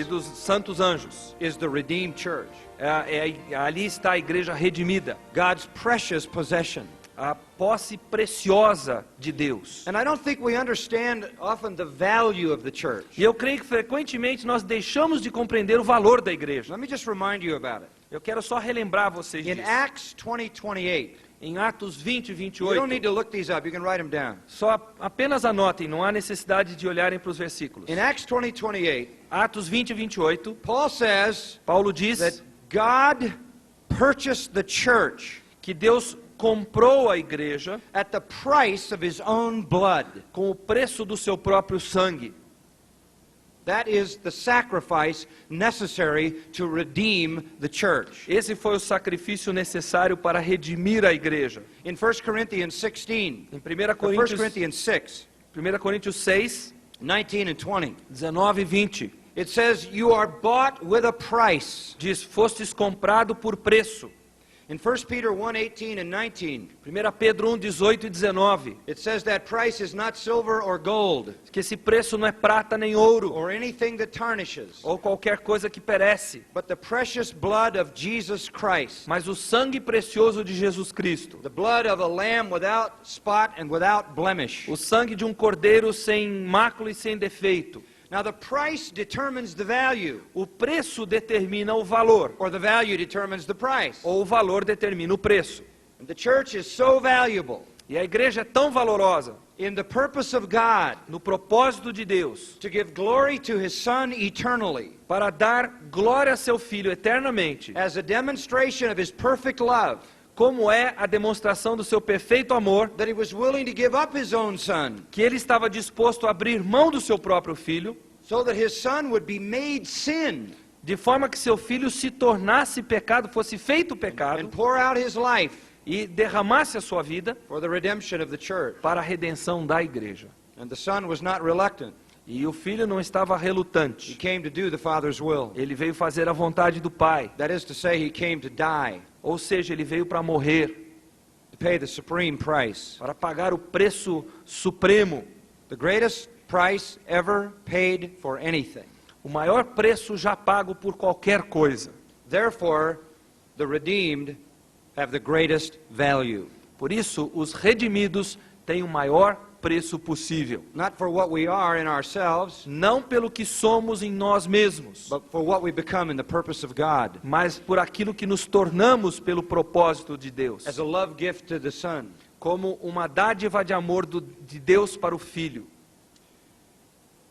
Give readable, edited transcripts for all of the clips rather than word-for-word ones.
dos santos anjos. is the redeemed church, Ali está a igreja redimida, God's precious possession. a posse preciosa de Deus. And I don't think we understand often the value of the church. E eu creio que frequentemente nós deixamos de compreender o valor da igreja. Let me just remind you about it. Eu quero só relembrar vocês In disso. Acts 20:28, Em Atos 20 e you don't need 28, to look these up, you can write them down. só apenas anotem, não há necessidade de olharem para os versículos. In Acts 20:28, Atos 20 e 28, Paul says Paulo diz that God purchased the church que Deus comprou a igreja at the price of his own blood. com o preço do seu próprio sangue. That is the sacrifice necessary to redeem the church. Esse foi o sacrifício necessário para redimir a igreja. In 1 Corinthians 16, Em 1 1 Coríntios, Corinthians 6, 1 Coríntios 6, 19 and 20, 19 e 20, it says, you are bought with a price. diz, fostes comprado por preço. In 1 Peter 1:18 and 19, 1 Pedro 1, 18 e 19, it says that price is not silver or gold que esse preço não é prata nem ouro, or anything that tarnishes, ou qualquer coisa que perece, but the precious blood of Jesus Christ, mas o sangue precioso de Jesus Cristo, the blood of a lamb without spot and without blemish. o sangue de um cordeiro sem mácula e sem defeito. Now the price determines the value, O preço determina o valor, or the value determines the price. ou o valor determina o preço. And the church is so valuable E a igreja é tão valorosa in the purpose of God no propósito de Deus to give glory to his Son eternally para dar glória a seu Filho eternamente, as a demonstration of his perfect love, como é a demonstração do seu perfeito amor, that he was willing to give up his own Son que ele estava disposto a abrir mão do seu próprio Filho, so that his Son would be made sin de forma que seu Filho se tornasse pecado, fosse feito pecado, and pour out his life e derramasse a sua vida for the redemption of the church. para a redenção da igreja. And the Son was not reluctant. E o Filho não estava He relutante. came to do the Father's will. Ele veio fazer a vontade do Pai. That is to say, he came to die, Ou seja, ele veio para morrer, to pay the supreme price. para pagar o preço supremo, The greatest price ever paid for anything. o maior preço já pago por qualquer coisa. Therefore, the redeemed have the greatest value. Por isso, os redimidos têm o maior preço possível. Not for what we are in ourselves, Não pelo que somos em nós mesmos, but for what we become in the purpose of God. mas por aquilo que nos tornamos pelo propósito de Deus. As a love gift to the Son. Como uma dádiva de amor de Deus para o Filho.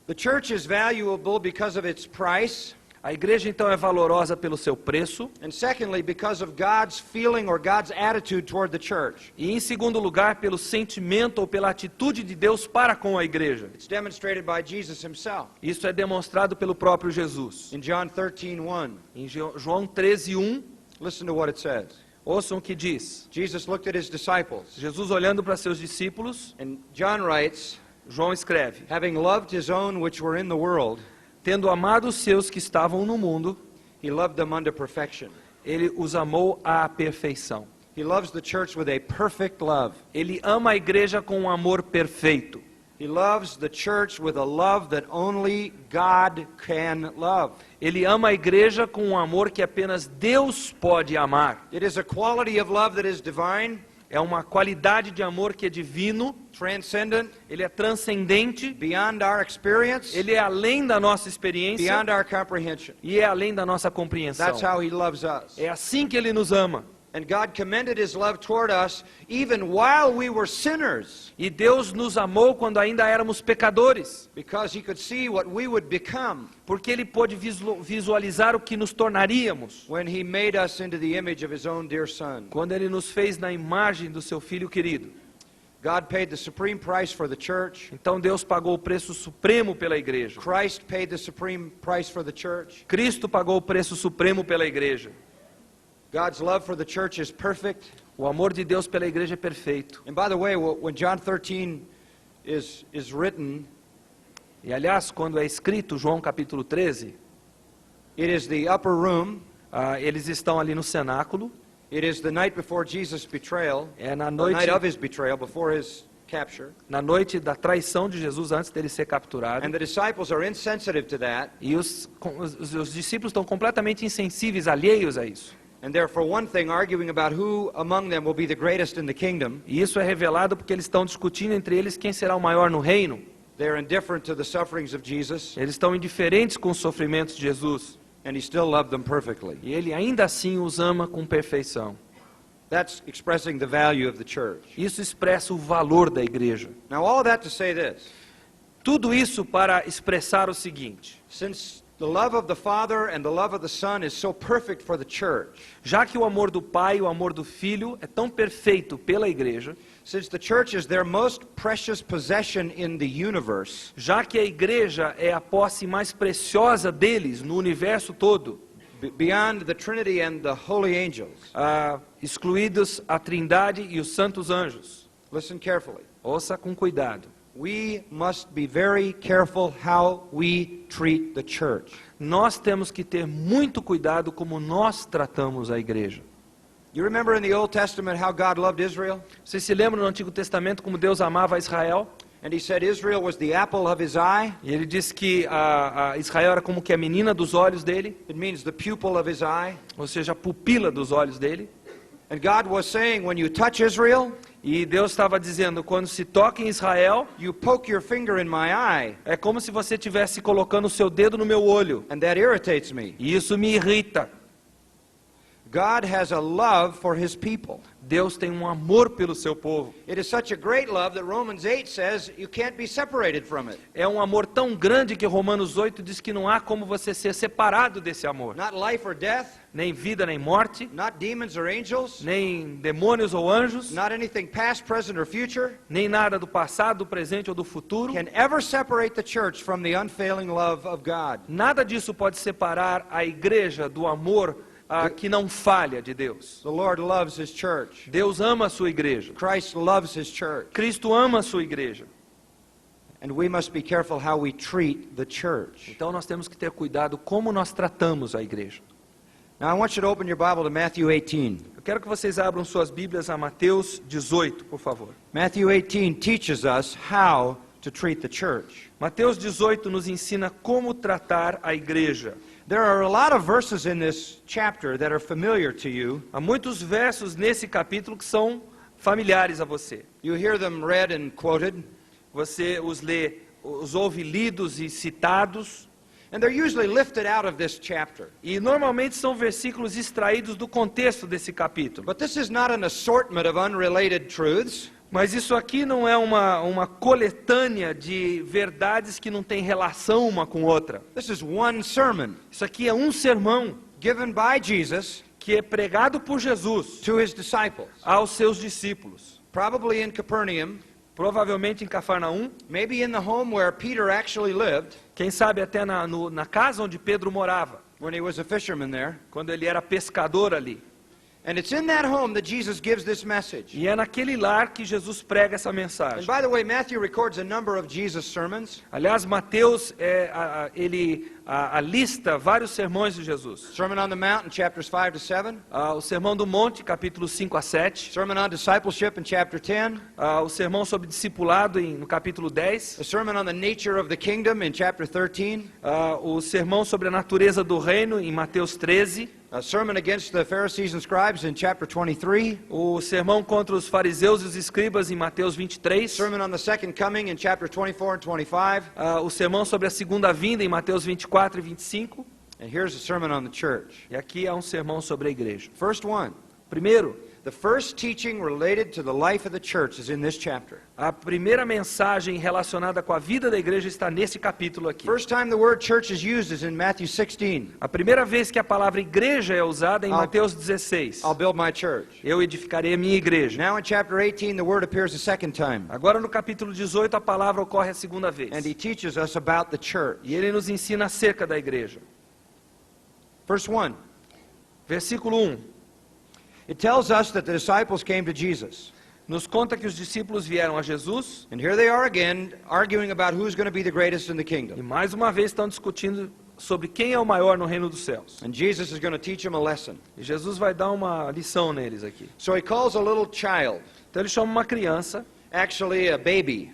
The church is valuable because of its price, A igreja então é valorosa pelo seu preço, and secondly, because of God's feeling or God's attitude toward the church. e em segundo lugar pelo sentimento ou pela atitude de Deus para com a igreja. It's demonstrated by Jesus himself. Isso é demonstrado pelo próprio Jesus. In John 13:1, Em João 13:1, listen to what it says. ouçam o que diz. Jesus looked at his disciples, Jesus olhando para seus discípulos, and John writes, João escreve: having loved his own which were in the world, tendo amado os seus que estavam no mundo, he loved them unto perfection. ele os amou à perfeição. He loves the church with a perfect love. Ele ama a igreja com um amor perfeito. He loves the church with a love that only God can love. Ele ama a igreja com um amor que apenas Deus pode amar. It is a quality of love that is divine, É uma qualidade de amor que é divino, transcendent, ele é transcendente, beyond our experience, ele é além da nossa experiência beyond our comprehension. e é além da nossa compreensão. That's how he loves us. É assim que ele nos ama. And God commended his love toward us even while we were sinners, E Deus nos amou quando ainda éramos pecadores, because he could see what we would become porque ele pôde visualizar o que nos tornaríamos when he made us into the image of his own dear Son. quando ele nos fez na imagem do seu Filho querido. God paid the supreme price for the church. Então Deus pagou o preço supremo pela igreja. Christ paid the supreme price for the church. Cristo pagou o preço supremo pela igreja. God's love for the church is perfect. O amor de Deus pela igreja é perfeito. And by the way, when John 13 is written, E aliás, quando é escrito João capítulo 13, it is the upper room. eles estão ali no cenáculo. It is the night before Jesus' betrayal, É na the night noite, of his betrayal, before his capture, na noite da traição de Jesus antes dele ser capturado. and the disciples are insensitive to that, E os discípulos estão completamente insensíveis, alheios a isso. and they're for one thing arguing about who among them will be the greatest in the kingdom. E isso é revelado porque eles estão discutindo entre eles quem será o maior no reino. They're indifferent to the sufferings of Jesus, Eles estão indiferentes com os sofrimentos de Jesus. and he still loved them perfectly. E ele ainda assim os ama com perfeição. That's expressing the value of the church. Isso expressa o valor da igreja. Now, all of that to say this. Tudo isso para expressar o seguinte: Since the love of the Father and the love of the Son is so perfect for the church, já que o amor do Pai e o amor do Filho é tão perfeito pela igreja, since the church is their most precious possession in the universe, já que a igreja é a posse mais preciosa deles no universo todo, beyond the Trinity and the holy angels, excluídos a Trindade e os santos anjos. listen carefully. Ouça com cuidado. We must be very careful how we treat the church. Nós temos que ter muito cuidado como nós tratamos a igreja. You remember in the Old Testament how God loved Israel? Vocês se lembram no Antigo Testamento como Deus amava Israel? And he said Israel was the apple of his eye. E ele disse que a Israel era como que a menina dos olhos dele, It means the pupil of his eye. ou seja, a pupila dos olhos dele. And God was saying, when you touch Israel, E Deus estava dizendo, quando se toca em Israel, you poke your finger in my eye, é como se você estivesse colocando o seu dedo no meu olho. and that irritates me. E isso me irrita. God has a love for his people. Deus tem um amor pelo seu povo. It is such a great love that Romans 8 says you can't be separated from it. É um amor tão grande que Romanos 8 diz que não há como você ser separado desse amor. Not life or death, Nem vida, nem morte, not demons or angels, nem demônios ou anjos, not anything past, present, or future nem nada do passado, do presente ou do futuro. can ever separate the church from the unfailing love of God. Nada disso pode separar a igreja do amor que não falha de Deus. The Lord loves his church. Deus ama a sua igreja. Christ loves his church. Cristo ama a sua igreja. And we must be careful how we treat the church. Então nós temos que ter cuidado como nós tratamos a igreja. Now I want you to open your Bible to Matthew 18. Eu quero que vocês abram suas Bíblias a Mateus 18, por favor. Matthew 18 teaches us how to treat the church. Mateus 18 nos ensina como tratar a igreja. There are a lot of verses in this chapter that are familiar to you. Há muitos versos nesse capítulo que são familiares a você. You hear them read and quoted, Você os lê, os ouve lidos e citados. and they're usually lifted out of this chapter. E normalmente são versículos extraídos do contexto desse capítulo. But this is not an assortment of unrelated truths. Mas isso aqui não é uma coletânea de verdades que não têm relação uma com outra. This is one sermon Isso aqui é um sermão given by Jesus que é pregado por Jesus to his disciples, aos seus discípulos. probably in Capernaum, Provavelmente em Cafarnaum, maybe in the home where Peter actually lived quem sabe até na casa onde Pedro morava, when he was a fisherman there. quando ele era pescador ali. And it's in that home that Jesus gives this message. E é naquele lar que Jesus prega essa And mensagem. by the way, Matthew records a number of Jesus' sermons. Aliás, Mateus, ele lista vários sermões de Jesus. Sermon on the Mount in chapters 5 to 7. O Sermão do Monte, capítulos 5 a 7. Sermon on Discipleship in chapter 10. O Sermão sobre Discipulado, no capítulo 10. The Sermon on the Nature of the Kingdom in chapter 13. O Sermão sobre a Natureza do Reino, em Mateus 13. A sermon against the Pharisees and Scribes in chapter 23. O Sermão contra os fariseus e os escribas, em Mateus 23. Sermon on the Second Coming in chapter 24 and 25. O Sermão sobre a Segunda Vinda, em Mateus 24 e 25. And here's a sermon on the church. E aqui há um sermão sobre a igreja. First one. Primeiro, The first teaching related to the life of the church is in this chapter. a primeira mensagem relacionada com a vida da igreja está nesse capítulo aqui. First time the word church is used is in Matthew 16. A primeira vez que a palavra igreja é usada é em Mateus 16. I'll build my church. Eu edificarei a minha igreja. Now in chapter 18 the word appears a second time. Agora no capítulo 18 a palavra ocorre a segunda vez. And he teaches us about the church. E ele nos ensina acerca da igreja. Verse 1. Versículo 1. It tells us that the disciples came to Jesus. Nos conta que os discípulos vieram a Jesus And here they are again, arguing about who's going to be the greatest in the e kingdom. mais uma vez estão discutindo sobre quem é o maior no reino dos céus. And Jesus is going to teach them a lesson. E Jesus vai dar uma lição neles aqui. So he calls a little child, Então ele chama uma criança actually a baby.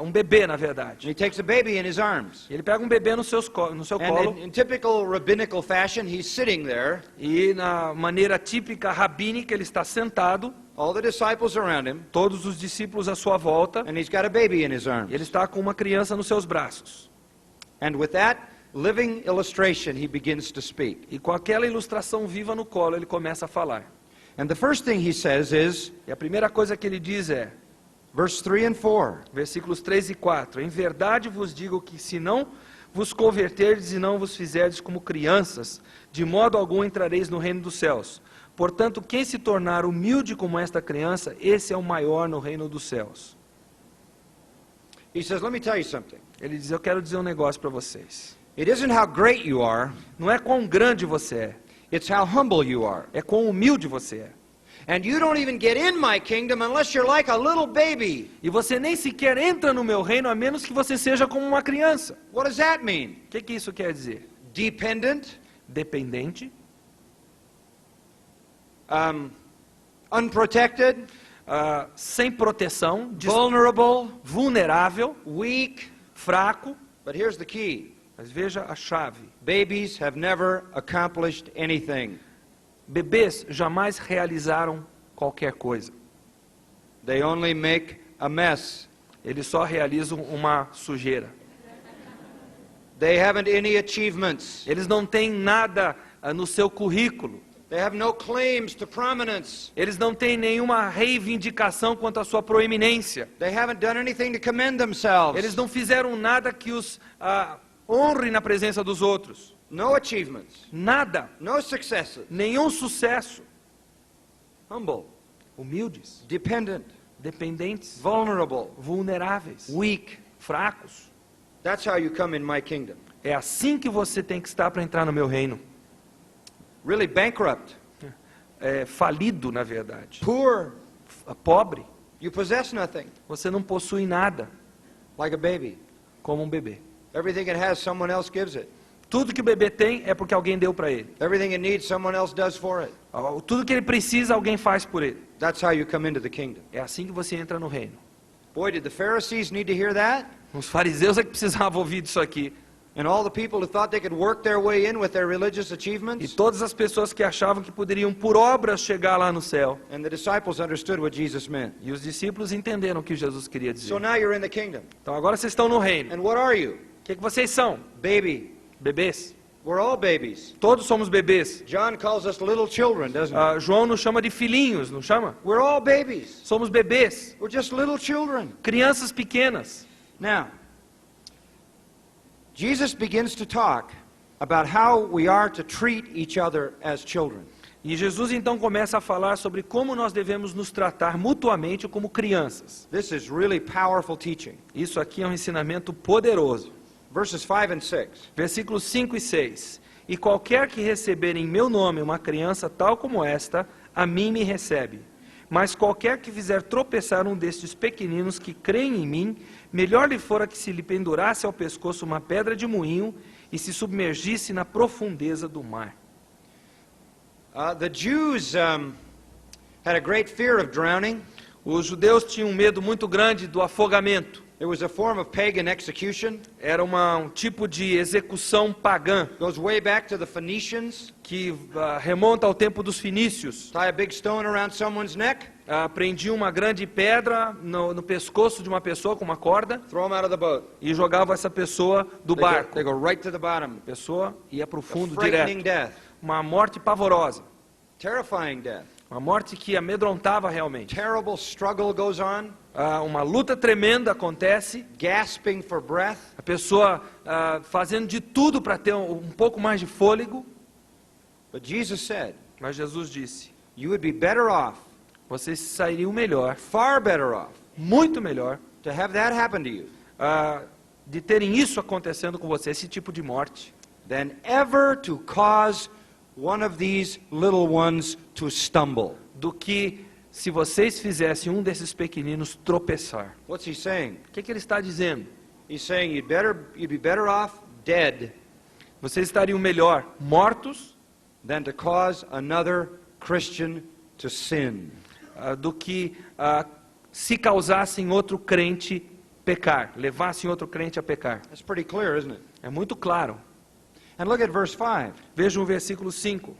Um bebê, na verdade. And he takes a baby in his arms. Ele pega um bebê no seu And colo in typical rabbinical fashion, he's sitting there, e, na maneira típica rabínica, ele está sentado, all the disciples around him, todos os discípulos à sua volta, and he's got a baby in his e arms. ele está com uma criança nos seus braços. And with that living illustration, he begins to speak. E com aquela ilustração viva no colo, ele começa a falar. And the first thing he says is, E a primeira coisa que ele diz é, verse 3 and 4, versículos 3 e 4, em verdade vos digo que se não vos converterdes e não vos fizerdes como crianças, de modo algum entrareis no reino dos céus. Portanto, quem se tornar humilde como esta criança, esse é o maior no reino dos céus. he says, let me tell you something. Ele diz, eu quero dizer um negócio para vocês. It isn't how great you are, Não é quão grande você é, it's how humble you are. é quão humilde você é. And you don't even get in my kingdom unless you're like a little baby. E você nem sequer entra no meu reino, a menos que você seja como uma criança. What does that mean? O que isso quer dizer? Dependent, Dependente, unprotected, sem proteção, vulnerable, vulnerável, weak. fraco. But here's the key. Mas veja a chave. Babies have never accomplished anything. Bebês jamais realizaram qualquer coisa. They only make a mess. Eles só realizam uma sujeira. They haven't any achievements. Eles não têm nada no seu currículo. They have no claims to prominence. Eles não têm nenhuma reivindicação quanto à sua proeminência. They haven't done anything to commend themselves. Eles não fizeram nada que os honre na presença dos outros. No achievements. Nada. No successes. Nenhum sucesso. Humble. Humildes. Dependent. Dependentes. Vulnerable. Vulneráveis. Weak. Fracos. That's how you come in my kingdom. É assim que você tem que estar para entrar no meu reino. Really bankrupt. Falido, na verdade. Poor. Pobre. You possess nothing. Você não possui nada, Like a baby. como um bebê. Everything it has, someone else gives it. Tudo que o bebê tem é porque alguém deu para ele. Everything it needs, someone else does for it. Tudo que ele precisa, alguém faz por ele. That's how you come into the kingdom. É assim que você entra no reino. Boy, did the Pharisees need to hear that? Os fariseus é que precisavam ouvir disso aqui. And all the people who thought they could work their way in with their religious E achievements? todas as pessoas que achavam que poderiam por obras chegar lá no céu. And the disciples understood what Jesus meant. E os discípulos entenderam o que Jesus queria dizer. So now you're in the kingdom. Então agora vocês estão no reino. And what are you? O que vocês são? Baby. Bebês. We're all babies. Todos somos bebês. John calls us little children, doesn't he? João nos chama de filhinhos, não chama? We're all babies. Somos bebês. We're just little children. Crianças pequenas. Now, Jesus begins to talk about how we are to treat each other as children. E Jesus então começa a falar sobre como nós devemos nos tratar mutuamente como crianças. This is really powerful teaching. Isso aqui é um ensinamento poderoso. Verses 5 and 6. Versículos 5 e 6. E qualquer que receber em meu nome uma criança tal como esta, a mim me recebe. Mas qualquer que fizer tropeçar um destes pequeninos que creem em mim, melhor lhe fora que se lhe pendurasse ao pescoço uma pedra de moinho e se submergisse na profundeza do mar. The Jews had a great fear of drowning. Os judeus tinham um medo muito grande do afogamento. It was a form of pagan execution. Era um tipo de execução pagã Goes way back to the Phoenicians. que remonta ao tempo dos fenícios. Tie a big stone around someone's neck, Prendiam uma grande pedra no pescoço de uma pessoa com uma corda throw them out of the boat. e jogavam essa pessoa do barco. They go right to the bottom. A pessoa ia para o A fundo frightening direto. death. Uma morte pavorosa. Terrifying death. Uma morte que amedrontava realmente. Terrible struggle goes on. Uma luta tremenda acontece. Gasping for breath. A pessoa fazendo de tudo para ter um pouco mais de fôlego. But Jesus said, Mas Jesus disse, you would be better off, vocês sairiam melhor, far better off, muito melhor, to have that happen to you de terem isso acontecendo com você, esse tipo de morte, than ever to cause one of these little ones to stumble. do que se vocês fizessem um desses pequeninos tropeçar. What's he saying? O que ele está dizendo? He's saying you'd be better off dead Vocês estariam melhor mortos than to cause another Christian to sin. do que se causassem outro crente pecar, levassem outro crente a pecar. That's pretty clear, isn't it? É muito claro. And look at verse 5. Veja o versículo 5.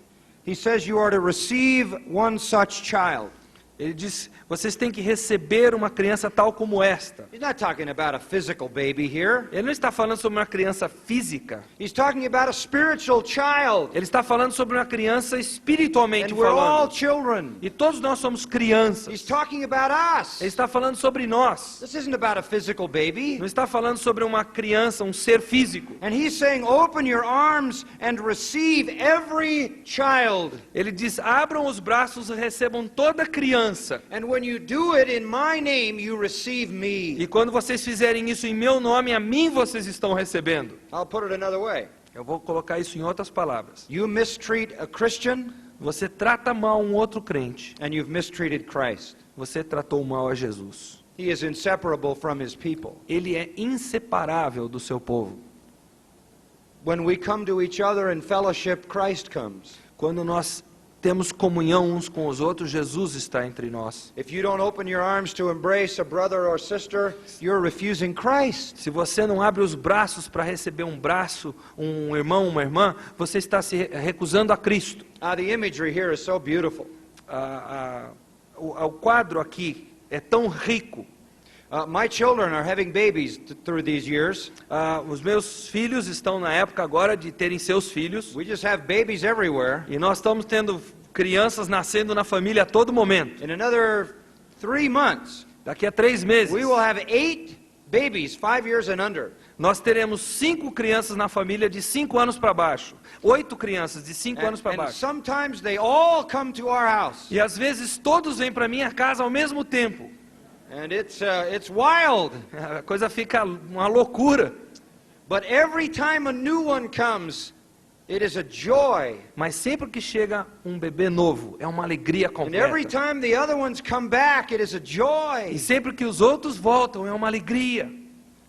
He says you are to receive one such child. Ele diz, vocês têm que receber uma criança tal como esta. He's not talking about a physical baby here. Ele não está falando sobre uma criança física. He's talking about a spiritual child. Ele está falando sobre uma criança espiritualmente And we're all falando. children. E todos nós somos crianças. He's talking about us. Ele está falando sobre nós. This isn't about a physical baby. Não está falando sobre uma criança, um ser físico. And he's saying, open your arms and receive every child. Ele diz, abram os braços e recebam toda criança. And when you do it in my name, you receive me. E quando vocês fizerem isso em meu nome, a mim vocês estão recebendo. I'll put it another way. Eu vou colocar isso em outras palavras. You mistreat a Christian, Você trata mal um outro crente. and you've mistreated Christ. Você tratou mal a Jesus. He is inseparable from his people. Ele é inseparável do seu povo. When we come to each other in fellowship, Christ comes. Quando nós temos comunhão uns com os outros, Jesus está entre nós. If you don't open your arms to embrace a brother or sister, you're refusing Christ. Se você não abre os braços para receber um braço, um irmão, uma irmã, você está se recusando a Cristo. The imagery here is so beautiful. O quadro aqui é tão rico. My children are having babies through these years. Os meus filhos estão na época agora de terem seus filhos. We just have babies everywhere. E nós estamos tendo crianças nascendo na família a todo momento. In another 3 months, Daqui a 3 meses, we will have 8 babies, 5 years and under. nós teremos 5 crianças na família de 5 anos para baixo. 8 crianças de 5 anos para And baixo. sometimes they all come to our house. E às vezes todos vêm para minha casa ao mesmo tempo. And it's wild. A coisa fica uma loucura. But every time a new one comes, it is a joy. Mas sempre que chega um bebê novo, é uma alegria And every completa. time the other ones come back, it is a E joy. sempre que os outros voltam, é uma alegria.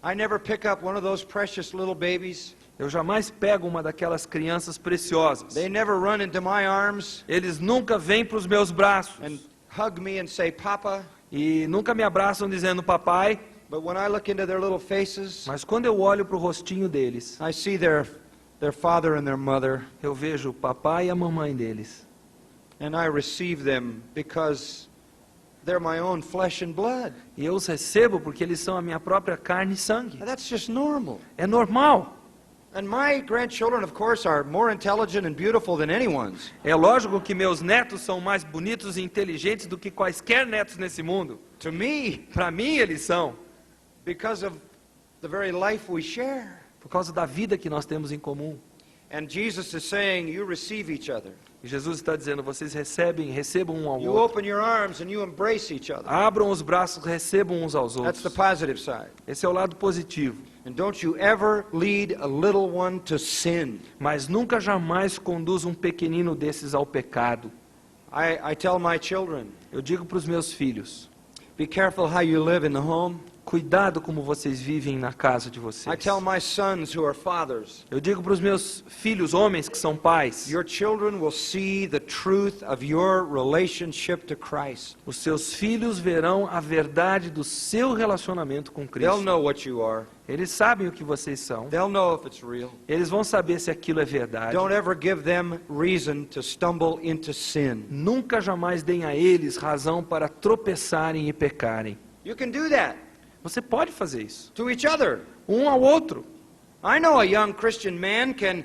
I never pick up one of those precious little babies. Eu jamais pego uma daquelas crianças preciosas. They never run into my arms Eles nunca vêm para os meus braços. and hug me and say, Papa. E nunca me abraçam dizendo papai. But when I look into their little faces, Mas quando eu olho para o rostinho deles, I see their father and their mother, eu vejo o papai e a mamãe deles. and I receive them because they're my own flesh and blood. E eu os recebo porque eles são a minha própria carne e sangue. That's just normal. É normal. And my grandchildren, of course, are more intelligent and beautiful than anyone's. É lógico que meus netos são mais bonitos e inteligentes do que quaisquer netos nesse mundo. To me, Para mim eles são, because of the very life we share. por causa da vida que nós temos em comum. And Jesus is saying, you receive each other. E Jesus está dizendo, vocês recebam um ao You outro. open your arms and you embrace each other. Abram os braços, recebam uns aos That's the outros. positive side. Esse é o lado positivo. And don't you ever lead a little one to sin. Mas nunca jamais conduz um pequenino desses ao pecado. I tell my children, Eu digo para os meus filhos, be careful how you live in the home. cuidado como vocês vivem na casa de I vocês. tell my sons who are fathers, Eu digo para os meus filhos, homens que são pais, your children will see the truth of your relationship to Christ. os seus filhos verão a verdade do seu relacionamento com They'll Cristo. know what you are. Eles sabem o que vocês são. They'll know if it's real. Eles vão saber se aquilo é verdade. Don't ever give them reason to stumble into sin. Nunca jamais deem a eles razão para tropeçarem e pecarem. You can do that Você pode fazer isso. to each other. Um ao outro. I know a young Christian man can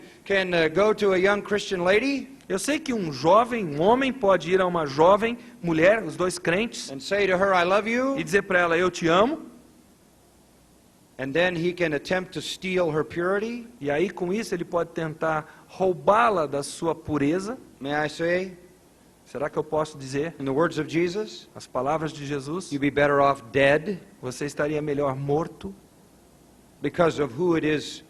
go to a young Christian lady Eu sei que um jovem, um homem pode ir a uma jovem mulher, os dois crentes, and say to her, I love e you. dizer para ela, eu te amo. And then he can attempt to steal her purity. E aí com isso ele pode tentar roubá-la da sua pureza. May I say, Será que eu posso dizer in the words of Jesus, as palavras de Jesus? you'd be better off dead Você estaria melhor morto because of who it is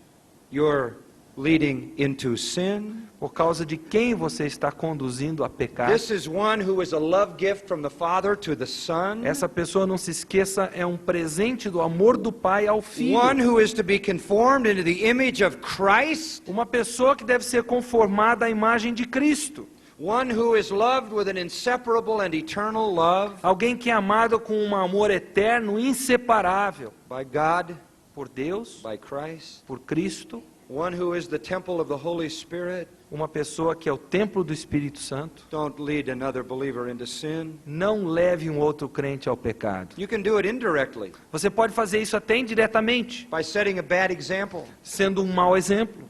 you're leading into sin. por causa de quem você está conduzindo a pecar. This is one who is a love gift from the Father to the Son. Essa pessoa, não se esqueça, é um presente do amor do Pai ao Filho. One who is to be conformed into the image of Christ. Uma pessoa que deve ser conformada à imagem de Cristo. One who is loved with an inseparable and eternal love Alguém que é amado com um amor eterno, inseparável. by God, Por Deus, by Christ. por Cristo. One who is the temple of the Holy Spirit. Uma pessoa que é o templo do Espírito Santo. Don't lead another believer into sin. Não leve um outro crente ao pecado. You can do it indirectly Você pode fazer isso até indiretamente, by setting a bad example. sendo um mau exemplo.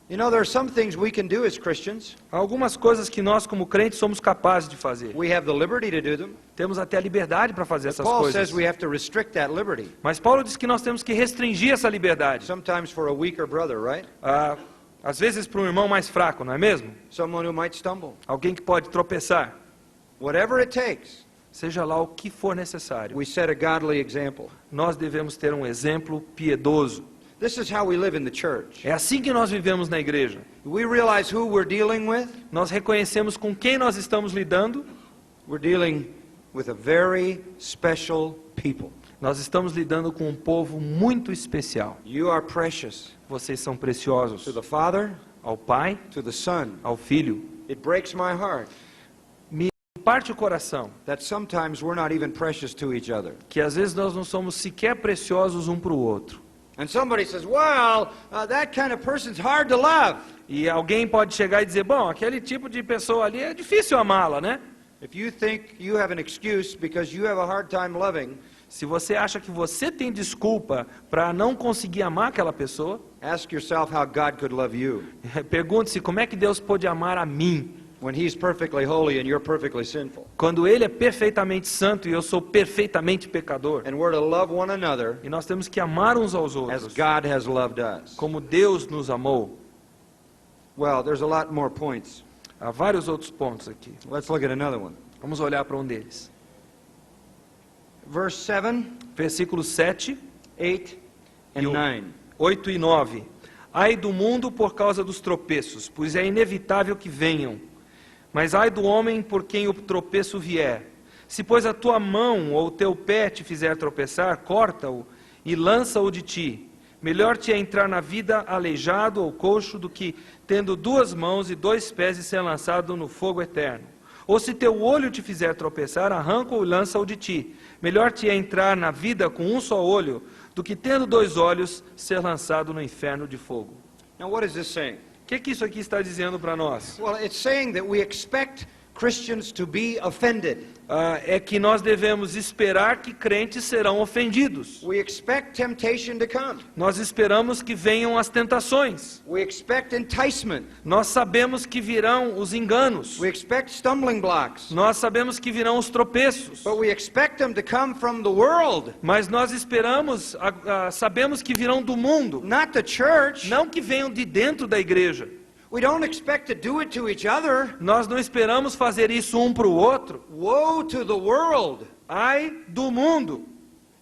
You know, there are some things we can do as Christians. Há algumas coisas que nós, como crentes, somos capazes de fazer. We have the liberty to do them. Temos até a liberdade para fazer essas Paul coisas. says we have to restrict that liberty. Mas Paulo diz que nós temos que restringir essa liberdade. Sometimes for a weaker brother, right? Às vezes para um irmão mais fraco, não é mesmo? Someone who might stumble. Alguém que pode tropeçar. Whatever it takes, Seja lá o que for necessário. we set a godly example. Nós devemos ter um exemplo piedoso. This is how we live in the church. É assim que nós vivemos na igreja. We realize who we're dealing with. Nós reconhecemos com quem nós estamos lidando. We're dealing with a very special people. Nós estamos lidando com um povo muito especial. You are precious Vocês são preciosos to the Father, ao Pai, to the Son. ao Filho. It breaks my heart Me parte o coração that sometimes we're not even precious to each other. que às vezes nós não somos sequer preciosos um para o outro. And somebody says, well, that kind of person's hard to love. E alguém pode chegar e dizer, bom, aquele tipo de pessoa ali é difícil amá-la, né? If you think you have an excuse because you have a hard time loving, Se você acha que você tem desculpa para não conseguir amar aquela pessoa, ask yourself how God could love you pergunte-se como é que Deus pode amar a mim, when He's perfectly holy and you're perfectly sinful. quando Ele é perfeitamente santo e eu sou perfeitamente pecador. And we're to love one another E nós temos que amar uns aos as outros, God has loved us. como Deus nos amou. Well, there's a lot more points. Há vários outros pontos aqui. Let's look at another one. Vamos olhar para um deles. Verse 7, Versículos 7, 8, and E o- 9. 8 e 9. Ai do mundo por causa dos tropeços, pois é inevitável que venham. Mas ai do homem por quem o tropeço vier. Se, pois, a tua mão ou o teu pé te fizer tropeçar, corta-o e lança-o de ti. Melhor te é entrar na vida aleijado ou coxo do que, tendo 2 mãos e 2 pés, e ser lançado no fogo eterno. Ou se teu olho te fizer tropeçar, arranca-o e lança-o de ti. Melhor te é entrar na vida com um só olho, do que, tendo 2 olhos, ser lançado no inferno de fogo. Now, what is this saying? O que isso aqui está dizendo para nós? Well, it's saying that we expect Christians to be offended. É que nós devemos esperar que crentes serão ofendidos. We expect temptation to come. Nós esperamos que venham as tentações. We expect enticement. Nós sabemos que virão os enganos. We expect stumbling blocks. Nós sabemos que virão os tropeços. But we expect them to come from the world, Mas nós esperamos, sabemos que virão do mundo. not the church. Não que venham de dentro da igreja. We don't expect to do it to each other. Nós não esperamos fazer isso um para o outro. Woe to the world. Ai do mundo.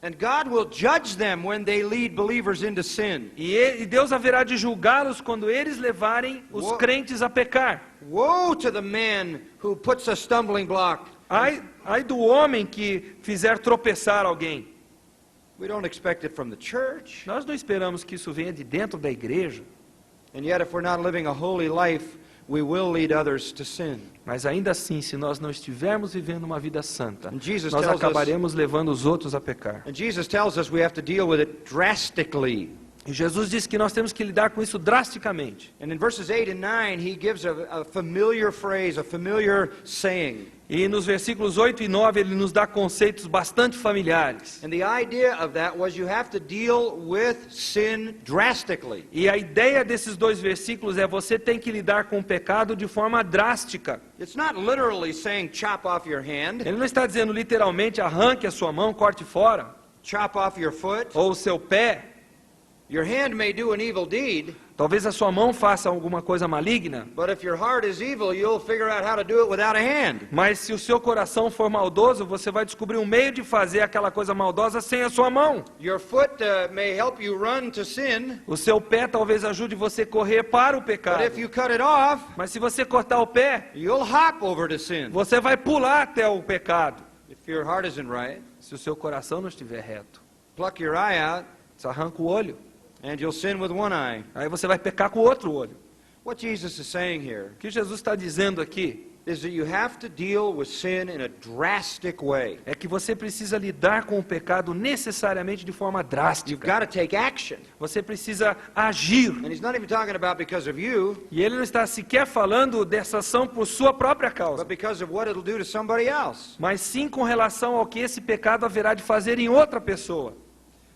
And God will judge them when they lead believers into sin. E Deus haverá de julgá-los quando eles levarem os Uou. crentes a pecar. Woe to the man who puts a stumbling block. Ai do homem que fizer tropeçar alguém. We don't expect it from the church. Nós não esperamos que isso venha de dentro da igreja. And yet, if we're not living a holy life, we will lead others to sin. Mas ainda assim, se nós não estivermos vivendo uma vida santa, And Jesus nós tells us- acabaremos levando os outros a pecar. And Jesus tells us we have to deal with it drastically. E Jesus disse que nós temos que lidar com isso drasticamente. And in verses 8 and 9, he gives a familiar phrase, a familiar saying. E nos versículos 8 e 9 ele nos dá conceitos bastante familiares. And the idea of that was you have to deal with sin drastically. E a ideia desses 2 versículos é você tem que lidar com o pecado de forma drástica. It's not literally saying chop off your hand, Ele não está dizendo literalmente arranque a sua mão, corte fora, chop off your foot. ou o seu pé. Your hand may do an evil deed, Talvez a sua mão faça alguma coisa maligna, but if your heart is evil, you'll figure out how to do it without a hand. mas se o seu coração for maldoso, você vai descobrir um meio de fazer aquela coisa maldosa sem a sua mão. Your foot may help you run to sin, O seu pé talvez ajude você a correr para o but pecado, if you cut it off, mas se você cortar o pé, you'll hop over to sin. você vai pular até o pecado. If your heart isn't right, Se o seu coração não estiver reto, pluck your eye out, você arranca o olho, and you'll sin with one eye. aí você vai pecar com o outro olho. What Jesus is saying here O que Jesus está dizendo aqui is that you have to deal with sin in a drastic way. é que você precisa lidar com o pecado necessariamente de forma You've drástica. got to take action. Você precisa agir. And he's not even talking about because of you, E ele não está sequer falando dessa ação por sua própria causa, but because of what it'll do to somebody else. mas sim com relação ao que esse pecado haverá de fazer em outra pessoa.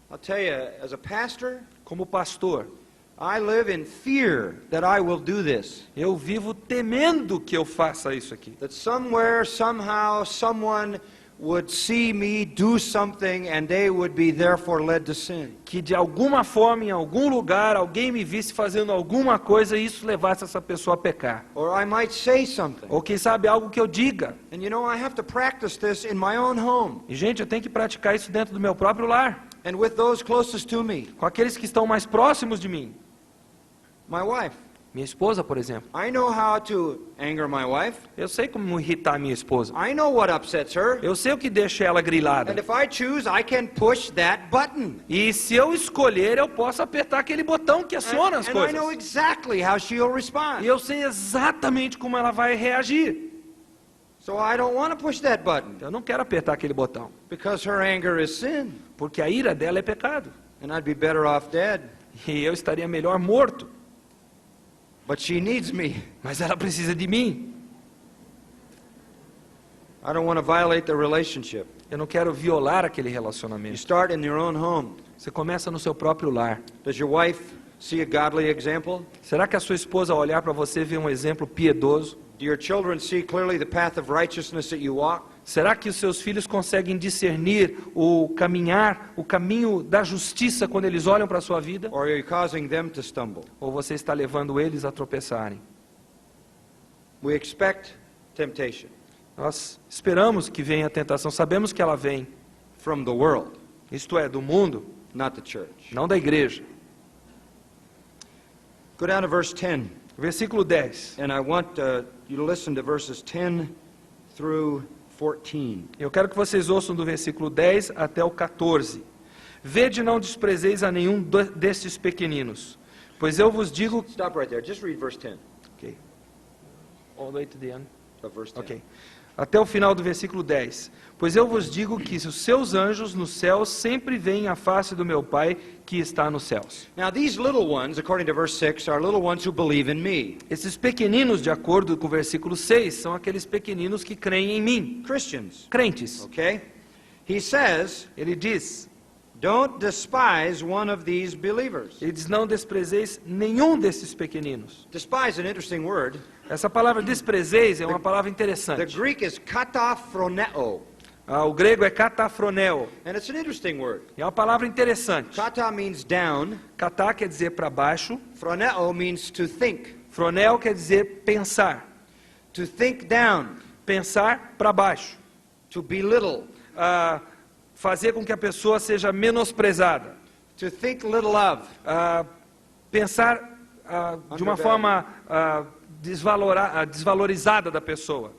I'll tell you, as a pastor, Como pastor, I live in fear that I will do this. eu vivo temendo que eu faça isso aqui. That somewhere, somehow, someone would see me do something and they would be therefore led to sin. Que de alguma forma, em algum lugar, alguém me visse fazendo alguma coisa e isso levasse essa pessoa a pecar. Or I might say something. Ou quem sabe algo que eu diga. And you know, I have to practice this in my own home E gente, eu tenho que praticar isso dentro do meu próprio lar, and with those closest to me. com aqueles que estão mais próximos de mim. My wife. Minha esposa, por exemplo. I know how to anger my wife. Eu sei como irritar minha esposa. I know what upsets her. Eu sei o que deixa ela And grilada. if I choose, I can push that button. E se eu escolher, eu posso apertar aquele botão que aciona as And I know coisas. exactly how she'll respond. E eu sei exatamente como ela vai reagir. So I don't want to push that button Eu não quero apertar aquele botão, because her anger is sin. porque a ira dela é pecado. And I'd be better off dead. E eu estaria melhor morto. But she needs me. Mas ela precisa de mim. I don't want to violate the relationship. Eu não quero violar aquele You relacionamento. start in your own home. Você começa no seu próprio lar. Does your wife see a godly example? Será que a sua esposa, ao olhar para você, vê um exemplo piedoso? Do your children see clearly the path of righteousness that you walk? Será que os seus filhos conseguem discernir o caminhar, o caminho da justiça quando eles olham para a sua vida? Or are you causing them to stumble? Ou você está levando eles a tropeçarem? We expect temptation Nós esperamos que venha a tentação, sabemos que ela vem, from the world, isto é, do mundo, not the church. não da igreja. Go down to verse 10. Versículo 10. And I want you to listen to verses 10 through 14. Eu quero que vocês ouçam do versículo 10 até o 14. Vede, não desprezeis a nenhum destes pequeninos, pois eu vos digo... Stop right there. Just read verse 10 Okay. All the way to the end. of verse 10. Ok. Até o final do versículo 10. Pois eu vos digo que os seus anjos nos céus sempre veem a face do meu Pai que está nos céus. Now these little ones, according to verse 6, are little ones who believe in me. Esses pequeninos, de acordo com o versículo 6, são aqueles pequeninos que creem em mim. Christians. Crentes. Okay? He says, Ele diz, don't despise one of these believers. não desprezeis nenhum desses pequeninos. Despise is an interesting word. Essa palavra desprezeis é uma palavra The interessante. Greek is kataphroneo. O grego é katafroneo. And it's an interesting word. É uma palavra interessante. Kata means down. Katá quer dizer para baixo. Phroneo means to think. Fronel quer dizer pensar. To think down. Pensar para baixo. To belittle. Fazer com que a pessoa seja menosprezada. To think little of. Pensar de uma forma desvalorizada da pessoa.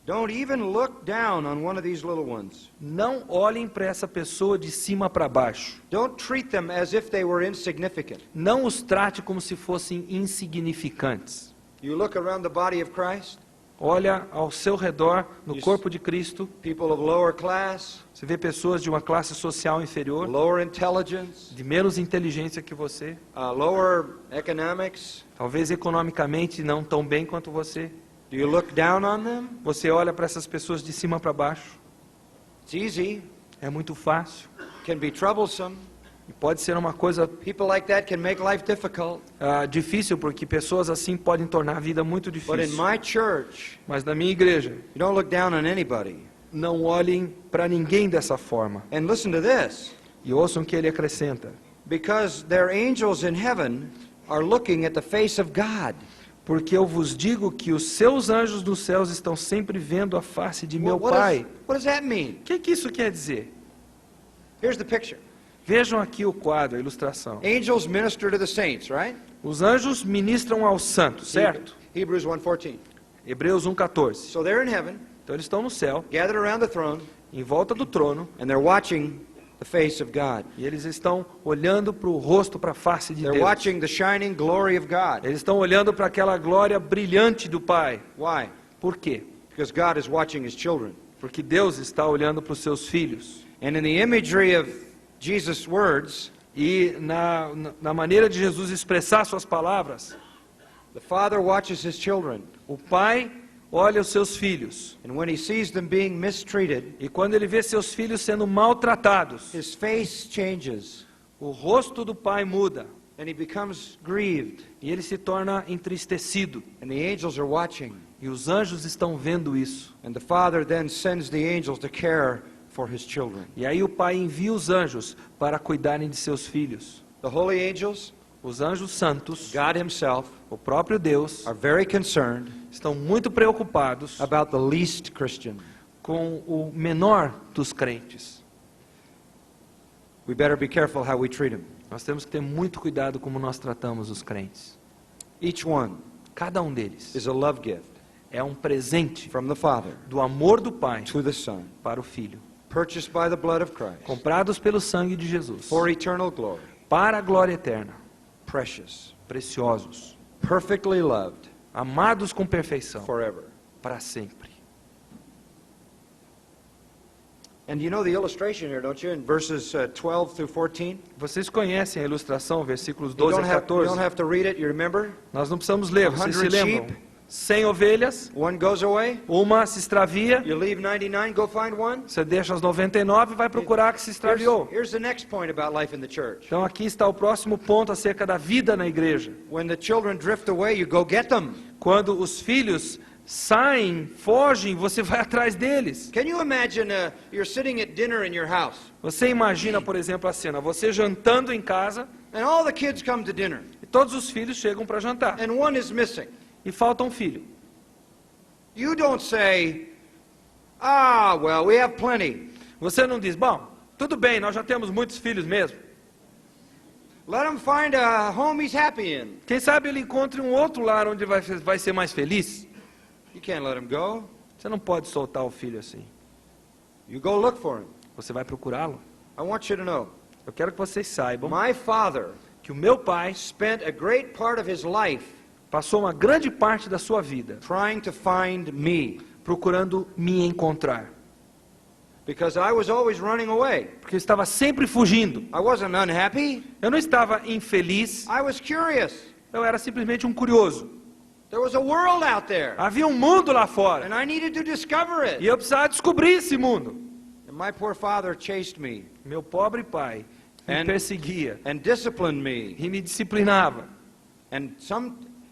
Don't even look down on one of these little ones. Não olhem para essa pessoa de cima para baixo. Don't treat them as if they were insignificant. Não os trate como se fossem insignificantes. You look around the body of Christ, Olha ao seu redor, no corpo de Cristo, people of lower class, você vê pessoas de uma classe social inferior, lower intelligence, de menos inteligência que você, lower economics. talvez economicamente não tão bem quanto você. Do you look down on them? Você olha para essas pessoas de cima para baixo. It's easy. É muito fácil. Can be troublesome. E pode ser uma coisa People like that can make life difficult. difícil, porque pessoas assim podem tornar a vida muito But in difícil. my church, Mas na minha igreja, you don't look down on anybody. não olhem para ninguém dessa forma. And listen to this. E ouçam o que ele acrescenta. Because their angels in heaven are looking at the face of God. Porque eu vos digo que os seus anjos dos céus estão sempre vendo a face de meu What Pai. does that mean? O que isso quer dizer? Here's the picture. Vejam aqui o quadro, a ilustração. Angels minister to the saints, right? Os anjos ministram aos santos, certo? Hebrews 1:14. Hebreus 1,14. So they're in heaven, Então eles estão no céu, gathered around the throne, em volta do trono, and they're watching the face of God. E eles estão olhando para o rosto, para a face de They're Deus. watching the shining glory of God. Eles estão olhando para aquela glória brilhante do Pai. Why? Por quê? Because God is watching His children. Porque Deus está olhando para os seus filhos. And in the imagery of Jesus' words, E na maneira de Jesus expressar suas palavras, the Father watches His children. o Pai olha os seus filhos. And when He sees them being mistreated, E quando ele vê seus filhos sendo maltratados, His face changes. o rosto do Pai muda. And He becomes grieved. E ele se torna entristecido. And the angels are watching. E os anjos estão vendo isso. And the Father then sends the angels to care for His children. E aí o Pai envia os anjos para cuidarem de seus filhos. The holy angels, Os anjos santos, God Himself, o próprio Deus, are very concerned estão muito preocupados about the least Christian. com o menor dos crentes. We better be careful how we treat him. Nós temos que ter muito cuidado como nós tratamos os crentes. Each one Cada um deles is a love gift é um presente from the Father do amor do Pai to the Son, para o Filho, purchased by the blood of Christ comprados pelo sangue de Jesus, for eternal glory, para a glória eterna, precious, preciosos, perfectly loved amados com perfeição, forever. para sempre. And you know the illustration here, don't you, in verses 12 through 14? Vocês conhecem a ilustração, versículos You 12 don't a have, you 14? don't have to read it, you remember? Nós não precisamos ler, vocês se 100 lembram? sheep. 100 ovelhas, One goes away, uma se extravia, you leave 99, go find one. você deixa as 99 e vai procurar a que se extraviou. Here's the next point about life in the church. Então aqui está o próximo ponto acerca da vida na igreja. When the children drift away, you go get them. Quando os filhos saem, fogem, você vai atrás deles. Can you imagine you're sitting at dinner in your house, Você imagina, por exemplo, a cena, você jantando em casa and all the kids come to dinner, e todos os filhos chegam para jantar and one is missing. e falta um filho. You don't say, ah, well, we have plenty. Você não diz, bom, tudo bem, nós já temos muitos filhos mesmo. Let him find a home he's happy in. Quem sabe ele encontre um outro lar onde vai ser mais feliz. You can't let him go. Você não pode soltar o filho assim. You go look for him. Você vai procurá-lo. I want you to know, Eu quero que vocês saibam my father que o meu pai spent a great part of his life passou uma grande parte da sua vida trying to find me, procurando me encontrar. because I was always running away. Porque eu estava sempre fugindo. I wasn't unhappy. Eu não estava infeliz, I was curious. eu era simplesmente um curioso. There was a world out there, Havia um mundo lá fora. and I needed to discover E it. eu precisava descobrir esse mundo. And my poor father chased me Meu pobre pai me And- perseguia and disciplined me, e me disciplinava. and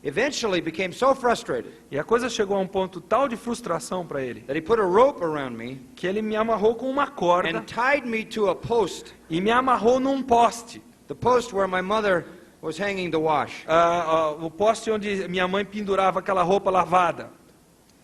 eventually became so frustrated E a coisa chegou a um ponto tal de frustração para ele, that he put a rope around me que ele me amarrou com uma corda and tied me to a post, e me amarrou num poste. the post where my mother was hanging the wash. O poste onde minha mãe pendurava aquela roupa lavada.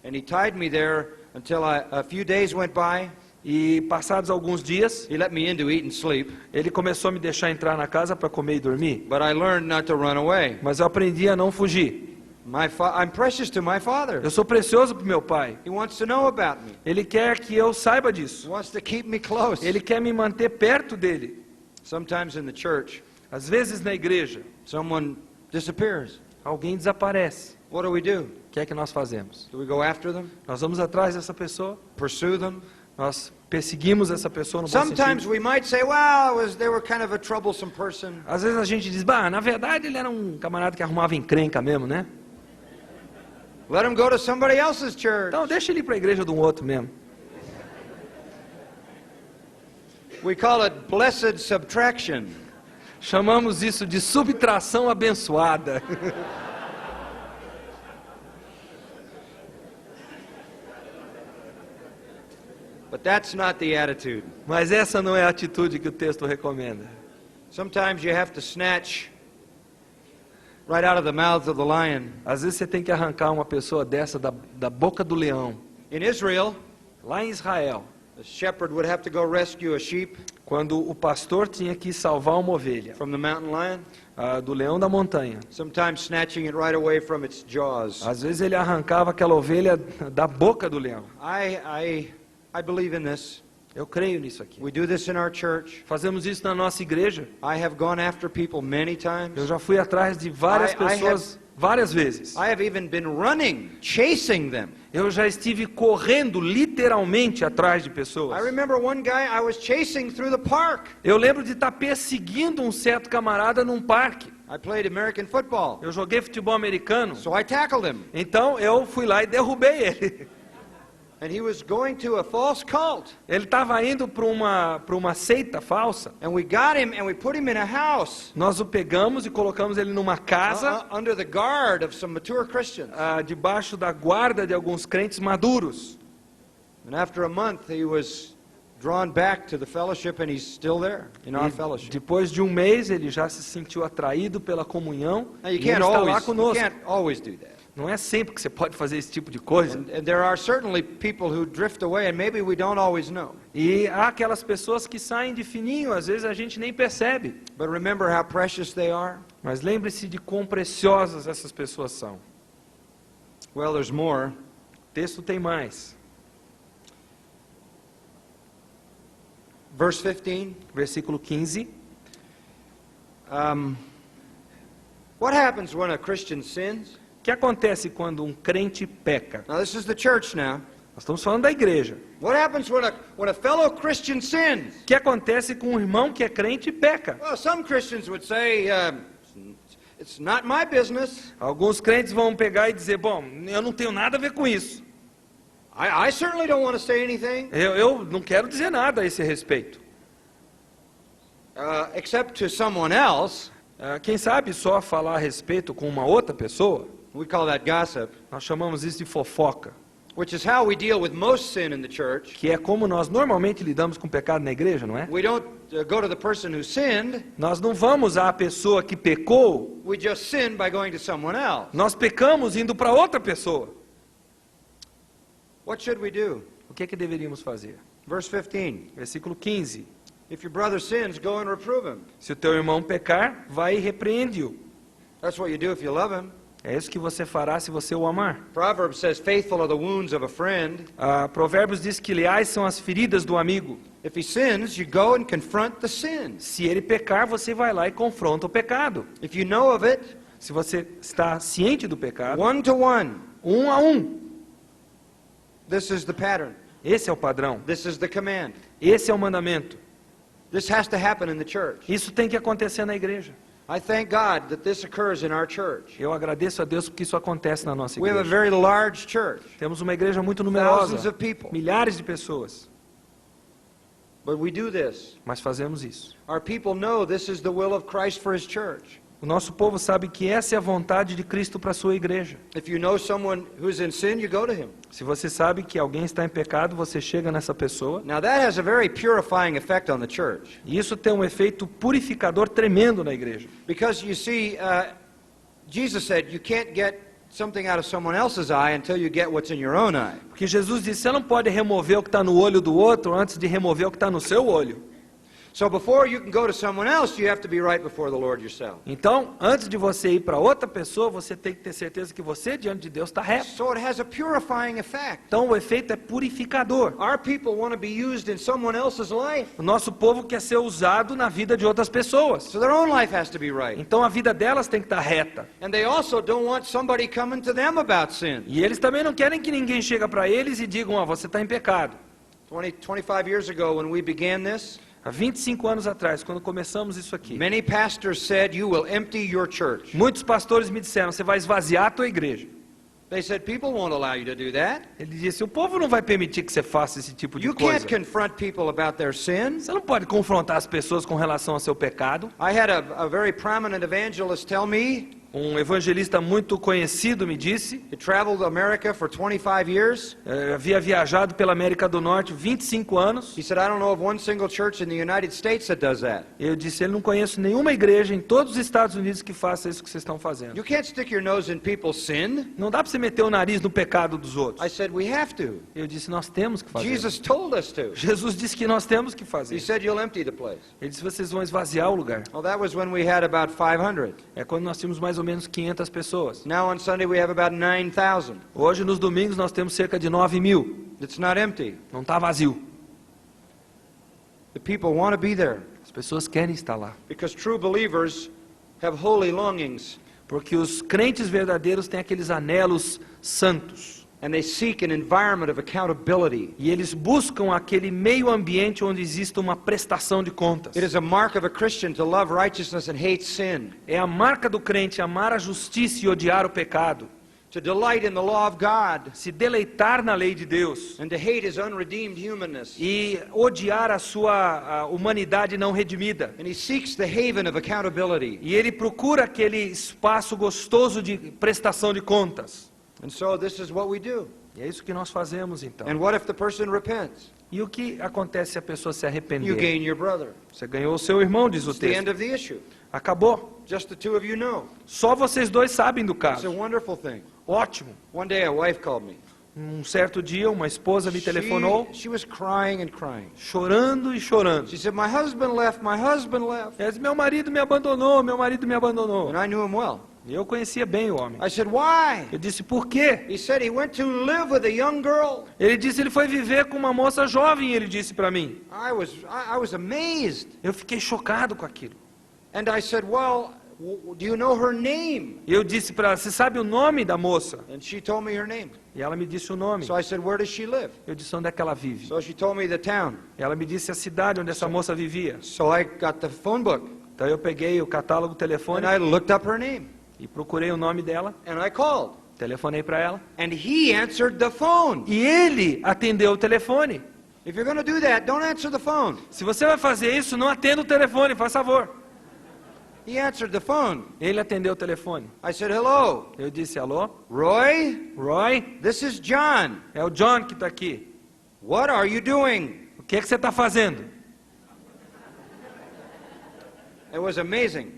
And he tied me there until a few days went by. E passados alguns dias, He let me in to eat and sleep, ele começou a me deixar entrar na casa para comer e dormir. but I learned not to run away. Mas eu aprendi a não fugir. I'm precious to my father. Eu sou precioso para o meu pai. He wants to know about me. Ele quer que eu saiba He disso. wants to keep me close. Ele quer me manter perto dele. Sometimes in the church, Às vezes na igreja, someone disappears. alguém desaparece. What do? O que é que nós fazemos? Do we go after them? Nós vamos atrás dessa pessoa, Pursue them? nós perseguimos essa pessoa no bom Sometimes sentido. we might say, well, they were kind of a troublesome person. Às vezes a gente diz, bah, na verdade ele era um camarada que arrumava encrenca mesmo, né? Let him go to somebody else's church. Então deixa ele ir para a igreja de um outro mesmo. We call it blessed subtraction. Chamamos isso de subtração abençoada. But that's not the attitude. Mas essa não é a atitude que o texto recomenda. Sometimes you have to snatch right out of the mouth of the lion. Às vezes você tem que arrancar uma pessoa dessa da boca do leão. In Israel, Lá em Israel, the shepherd would have to go rescue a sheep quando o pastor tinha que salvar uma ovelha from the mountain lion, do leão da montanha, sometimes snatching it right away from its jaws. às vezes ele arrancava aquela ovelha da boca do leão. I believe in this. Eu creio nisso aqui. We do this in our church. Fazemos isso na nossa igreja. I have gone after people many times. Eu já fui atrás de várias pessoas várias vezes. I have even been running, chasing them. Eu já estive correndo literalmente atrás de pessoas. I remember one guy I was chasing through the park. Eu lembro de estar perseguindo um certo camarada num parque. I played American football, Eu joguei futebol americano. so I tackled him. Então eu fui lá e derrubei ele. And he was going to a false cult. Ele estava indo para uma seita falsa. And we got him and we put him in a house Nós o pegamos e colocamos ele numa casa, under the guard of some mature Christians. debaixo da guarda de alguns crentes maduros. And after a month, he was drawn back to the fellowship, and he's still there in our E fellowship. depois de um mês, ele já se sentiu atraído pela comunhão Now, e ele está lá conosco. always do that. Não é sempre que você pode fazer esse tipo de coisa. And there are certainly people who drift away, and maybe we don't always know. E há aquelas pessoas que saem de fininho, às vezes a gente nem percebe. But remember how precious they are? Mas lembre-se de quão preciosas essas pessoas são. Well, there's more. O texto tem mais. Verse 15. Versículo 15. What happens when a Christian sins? O que acontece quando um crente peca? Now, this is the church now. Nós estamos falando da igreja. What happens when a fellow Christian sins? O que acontece com um irmão que é crente e peca? Well, some Christians would say, it's not my business. Alguns crentes vão pegar e dizer, bom, eu não tenho nada a ver com isso. I certainly don't want to say anything, Eu não quero dizer nada a esse respeito. except to someone else. Quem sabe só falar a respeito com uma outra pessoa? We call that gossip, Nós chamamos isso de fofoca, which is how we deal with most sin in the church. que é como nós normalmente lidamos com o pecado na igreja, não é? We don't go to the person who sinned. Nós não vamos à pessoa que pecou, We just sin by going to someone else. nós pecamos indo para outra pessoa. What should we do? O que deveríamos fazer? Verse 15. Versículo 15. If your brother sins, go and reprove him. Se o teu irmão pecar, vai e repreende-o. That's what you do if you love him. É isso que você fará se você o amar. Proverbs says, faithful are the wounds of a friend. Provérbios diz que leais são as feridas do amigo. If he sins, you go and confront the sin. Se ele pecar, você vai lá e confronta o pecado. If you know of it, Se você está ciente do pecado, one to one. um a um. This is the pattern. Esse é o padrão. This is the command. Esse é o mandamento. This has to happen in the church. Isso tem que acontecer na igreja. I thank God that this occurs in our church. Eu agradeço a Deus porque isso acontece na nossa We have a igreja. very large church, Temos uma igreja muito thousands numerosa, of people. milhares de pessoas, But we do this. mas fazemos isso. Our people know this is the will of Christ for His church. O nosso povo sabe que essa é a vontade de Cristo para a sua igreja. If you know someone who's in sin, you go to him. Se você sabe que alguém está em pecado, você chega nessa pessoa. Now that has a very purifying effect on the church. E isso tem um efeito purificador tremendo na igreja. Because you see, Jesus said you can't get something out of someone else's eye until you get what's in your own eye. Porque Jesus disse, você não pode remover o que está no olho do outro antes de remover o que está no seu olho. So before you can go to someone else, you have to be right before the Lord yourself. Então, antes de você ir para outra pessoa, você tem que ter certeza que você, diante de Deus, está reto. So it has a purifying effect. Então, o efeito é purificador. Our people want to be used in someone else's life. O nosso povo quer ser usado na vida de outras pessoas. So their own life has to be right. Então, a vida delas tem que estar reta. And they also don't want somebody coming to them about sin. E eles também não querem que ninguém chegue para eles e digam, você está em pecado. 25 years ago when we began this, Há 25 anos atrás, quando começamos isso aqui, many pastors said you will empty your church. muitos pastores me disseram, você vai esvaziar a tua igreja. They said people won't allow you to do that. Ele disse, o povo não vai permitir que você faça esse tipo de You coisa. can't confront people about their sins. Você não pode confrontar as pessoas com relação ao seu pecado. I had a very prominent evangelist tell me, Um evangelista muito conhecido me disse, he traveled America for 25 years. havia viajado pela América do Norte 25 anos. He said, I don't know of one single church in the United States that does that. Eu disse, ele não conheço nenhuma igreja em todos os Estados Unidos que faça isso que vocês estão fazendo. You can't stick your nose in people's sin. Não dá para você meter o nariz no pecado dos outros. I said, we have to. Eu disse, nós temos que fazer. Jesus told us to. Jesus disse que nós temos que fazer. He said, you'll empty the place. Ele disse, vocês vão esvaziar o lugar. Well, that was when we had about 500. É quando nós tínhamos mais ou menos 500 pessoas. Now on Sunday we have about 9,000. Hoje, nos domingos, nós temos cerca de 9.000. It's not empty. Não está vazio. The people want to be there As pessoas querem estar lá. because true believers have holy longings Porque os crentes verdadeiros têm aqueles anelos santos. and they seek an environment of accountability. E eles buscam aquele meio ambiente onde exista uma prestação de contas. It is a mark of a Christian to love righteousness and hate sin, É a marca do crente amar a justiça e odiar o pecado. to delight in the law of God Se deleitar na lei de Deus. and to hate his unredeemed humanness. E odiar a sua humanidade não redimida. And he seeks the haven of accountability. E ele procura aquele espaço gostoso de prestação de contas. And so this is what we do. E é isso que nós fazemos então. And what if the person repents? E o que acontece se a pessoa se You arrepender? gain your brother. Você ganhou o seu irmão, diz o It's the end texto. of the issue. Acabou. Just the two of you know. Só vocês dois sabem do It's a caso. wonderful thing. Ótimo. One day a wife called me. Um certo dia, uma esposa me telefonou, She was crying and crying. chorando e chorando. She said, my husband left, my husband left. Ela disse, meu marido me abandonou, meu marido me abandonou. And I knew him well. E eu conhecia bem o homem. I said, why? Eu disse, por quê? He said he went to live with a young girl. Ele disse, ele foi viver com uma moça jovem, ele disse para mim. I was amazed. Eu fiquei chocado com aquilo. And I said, well, do you know her name? E eu disse para ela, você sabe o nome da moça? And she told me her name. E ela me disse o nome. So I said, where does she live? Eu disse, onde é que ela vive? So she told me the town. Ela me disse a cidade onde essa moça vivia. So I got the phone book. Então eu peguei o catálogo telefone And I looked up her name. e procurei o nome dela, And I called. telefonei para ela. And he answered the phone. E ele atendeu o telefone. If you're going to do that, don't answer the phone. Se você vai fazer isso, não atenda o telefone, faz favor. He answered the phone. Ele atendeu o telefone. I said, hello, Eu disse, alô? Roy? Roy? This is John. É o John que está aqui. What are you doing? O que é que você está fazendo? It was amazing.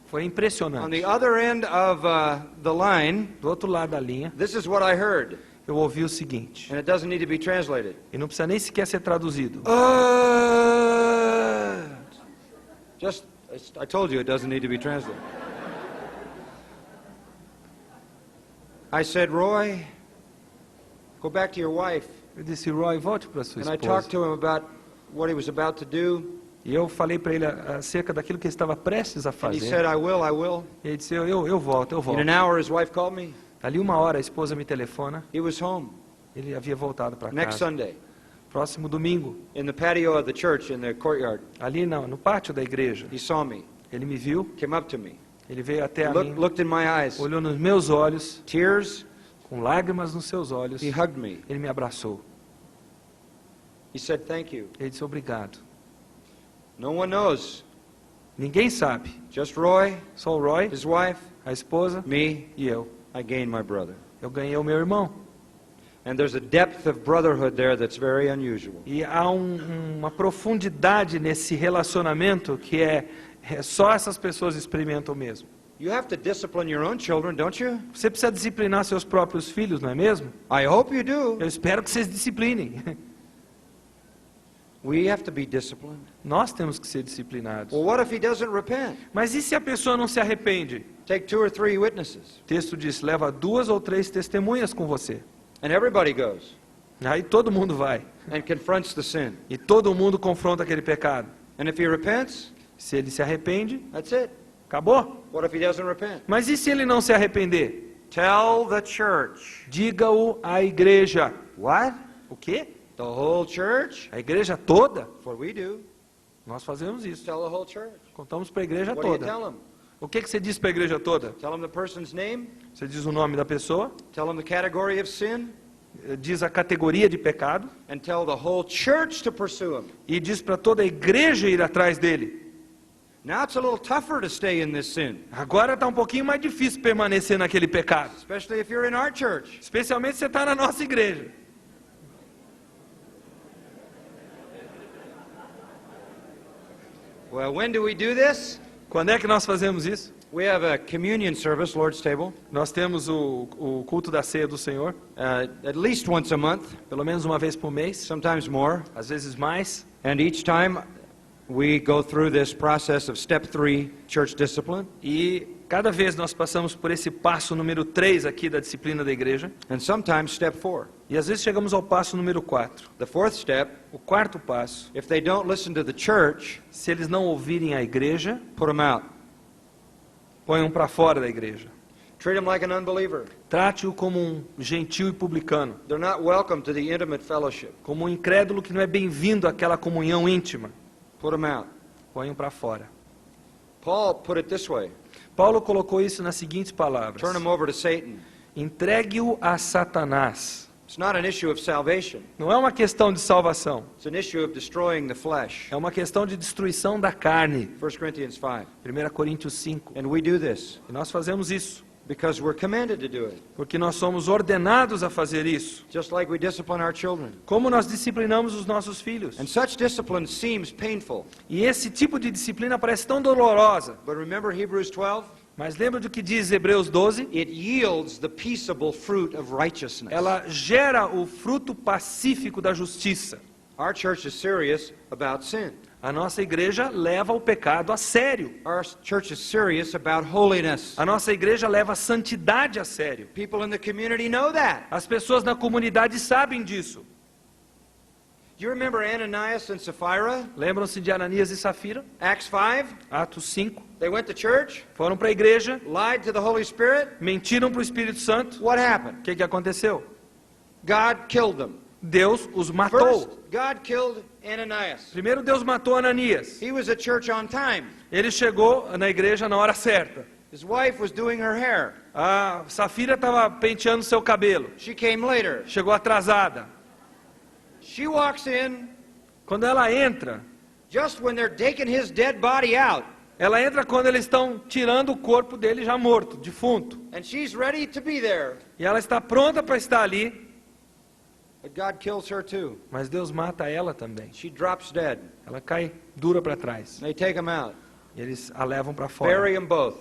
Foi On impressionante. the other end of the line, Do outro lado da linha, this is what I heard. eu ouvi o seguinte. And it doesn't need to be translated. E não precisa nem sequer ser traduzido. Just, I told you it doesn't need to be translated. I said, Roy, go back to your wife. Eu disse, Roy, volte para sua And I talked esposa. to him about what he was about to do. E eu falei para ele acerca daquilo que ele estava prestes a And he fazer. said, I will. E ele disse, eu volto, eu In volto. an hour, his wife called me. Ali uma hora a esposa me telefona, He was home ele havia voltado para next casa. Sunday Próximo domingo, in the patio of the church in the courtyard. ali no pátio da igreja, He saw me, ele me viu, came up to me, ele veio até a mim, looked in my eyes, olhou nos meus olhos, tears. com lágrimas nos seus olhos, He hugged me. ele me abraçou. He said, thank you. Ele disse, obrigado. No one knows. Ninguém sabe, Just Roy, só o Roy, his wife, a esposa me. e eu. I gained my brother. Eu ganhei o meu irmão. And there's a depth of brotherhood there that's very unusual. E há uma profundidade nesse relacionamento que só essas pessoas experimentam mesmo. You have to discipline your own children, don't you? Você precisa disciplinar seus próprios filhos, não é mesmo? I hope you do. Eu espero que vocês disciplinem. We have to be disciplined. Nós temos que ser disciplinados. Well, what if he doesn't repent? Mas e se a pessoa não se arrepende? Take 2 or 3 witnesses. O texto diz, leva 2 ou 3 testemunhas com você. And everybody goes Aí todo mundo vai. and confronts the sin. E todo mundo confronta aquele pecado. And if he repents, Se ele se arrepende, that's it. acabou. What if he doesn't repent? Mas e se ele não se arrepender? Tell the church. Diga-o à igreja. What? O quê? The whole church? A igreja toda? That's what we do. Nós fazemos isso. Tell the whole church. Contamos para a igreja What do you toda. tell them? O que você diz para a igreja toda? Tell them the person's name. Você diz o nome da pessoa, Tell them the category of sin. diz a categoria de pecado And tell the whole church to pursue him. e diz para toda a igreja ir atrás dele. Now it's a little tougher to stay in this sin, Agora está um pouquinho mais difícil permanecer naquele pecado. especially if you're in our church. Especialmente se você está na nossa igreja. Well, when do we do this? Quando é que nós fazemos isso? We have a communion service, Lord's Table, Nós temos o culto da ceia do Senhor, at least once a month, pelo menos uma vez por mês, sometimes more. às vezes mais. And each time we go through this process of step 3, church discipline. E Cada vez nós passamos por esse passo número 3 aqui da disciplina da igreja. And sometimes step 4. E às vezes chegamos ao passo número 4. The fourth step, O quarto passo, if they don't listen to the church, se eles não ouvirem a igreja, put them out. ponham para fora da igreja. Treat them like an unbeliever. Trate-o como um gentil e publicano, They're not welcome to the intimate fellowship. como um incrédulo que não é bem-vindo àquela comunhão íntima. Put them out. Ponham para fora. Paul put it this way. Paulo colocou isso nas seguintes palavras: Turn them over to Satan. entregue-o a Satanás. It's not an issue of salvation. Não é uma questão de salvação, It's an issue of destroying the flesh. é uma questão de destruição da carne. 1 Corinthians 5. 1 Coríntios 5. And we do this E nós fazemos isso, because we're commanded to do it. porque nós somos ordenados a fazer isso. Just like we discipline our children. Como nós disciplinamos os nossos filhos. And such discipline seems painful. E esse tipo de disciplina parece tão dolorosa. But remember Hebrews 12? Mas lembra do que diz Hebreus 12? It yields the peaceable fruit of righteousness. Ela gera o fruto pacífico da justiça. Our church is serious about sin. A nossa igreja leva o pecado a sério. Our church is serious about holiness. A nossa igreja leva a santidade a sério. People in the community know that. As pessoas na comunidade sabem disso. Do you remember Ananias and Sapphira? Lembram-se de Ananias e Safira? Acts 5? Atos 5. They went to church, Foram para a igreja, lied to the Holy Spirit. mentiram para o Espírito Santo. What happened? O que aconteceu? God killed them. Deus os First, matou. God killed Ananias. Primeiro Deus matou Ananias. He was at church on time. Ele chegou na igreja na hora certa. His wife was doing her hair. A Safira estava penteando seu cabelo. She came later. Chegou atrasada. She walks in Quando ela entra, just when they're taking his dead body out. ela entra quando eles estão tirando o corpo dele já morto, defunto. And she's ready to be there. E ela está pronta para estar ali, But God kills her too. mas Deus mata ela também. She drops dead. Ela cai dura para trás. They take him out. E eles a levam para fora. Bury them both.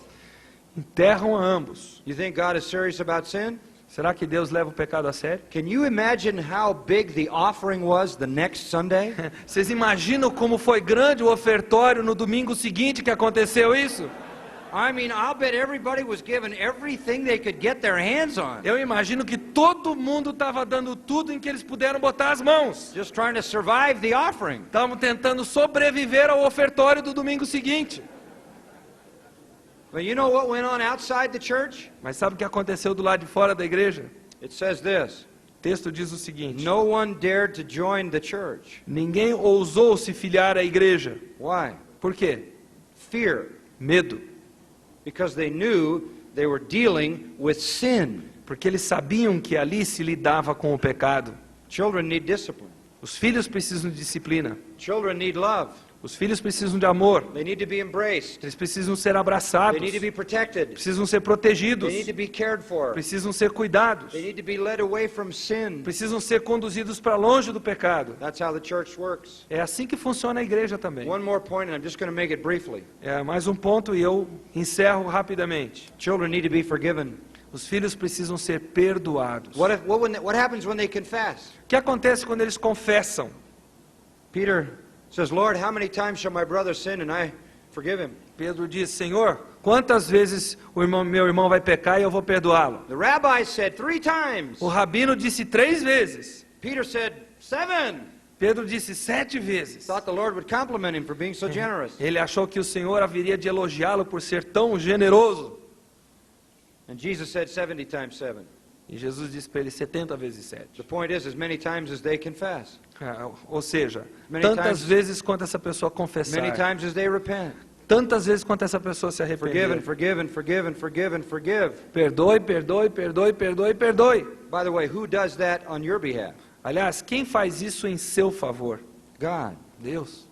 Enterram a ambos. You think God is serious about sin? Será que Deus leva o pecado a sério? Can you imagine how big the offering was the next Sunday? Vocês imaginam como foi grande o ofertório no domingo seguinte que aconteceu isso? I mean, I'll bet everybody was given everything they could get their hands on. Eu imagino que todo mundo estava dando tudo em que eles puderam botar as mãos. Just trying to survive the offering. Estavam tentando sobreviver ao ofertório do domingo seguinte. But you know what went on outside the church? Mas sabe o que aconteceu do lado de fora da igreja? It says this. O texto diz o seguinte: No one dared to join the church. ninguém ousou se filiar à igreja. Why? Por quê? Fear. Medo. Because they knew they were dealing with sin. Porque eles sabiam que ali se lidava com o pecado. Children need discipline. Os filhos precisam de disciplina. Children need love. Os filhos precisam de amor. They need to be embraced. Eles precisam ser They abraçados. need to be protected. Precisam ser protegidos. They need to be cared for. Precisam ser cuidados. They need to be led away from sin. Precisam ser conduzidos para longe do pecado. That's how the church works. É assim que funciona a igreja também. One more point, and I'm just going to make it briefly. É mais um ponto e eu encerro rapidamente. Children need to be forgiven. Os filhos precisam ser perdoados. What happens when they confess? O que acontece quando eles confessam? Peter says, Lord, how many times shall my brother sin and I forgive him? Pedro diz: Senhor, quantas vezes meu irmão vai pecar e eu vou perdoá-lo? The rabbi said 3 times. O rabino disse 3 vezes. Peter said 7. Pedro disse 7 vezes. Thought the Lord would compliment him for being so generous. Ele achou que o Senhor haveria de elogiá-lo por ser tão generoso. And Jesus said 70 times 7. E Jesus disse para ele 70 vezes 7. The point is, as many times as they confess. Ou seja, Many tantas times- vezes quanto essa pessoa Many confessar, times as they repent. tantas vezes quanto essa pessoa se Forgive and arrepender. forgive and forgive and forgive and forgive. Perdoe, perdoe, perdoe, perdoe, perdoe. By the way, who does that on your behalf? Aliás, quem faz isso em seu favor? God. Deus.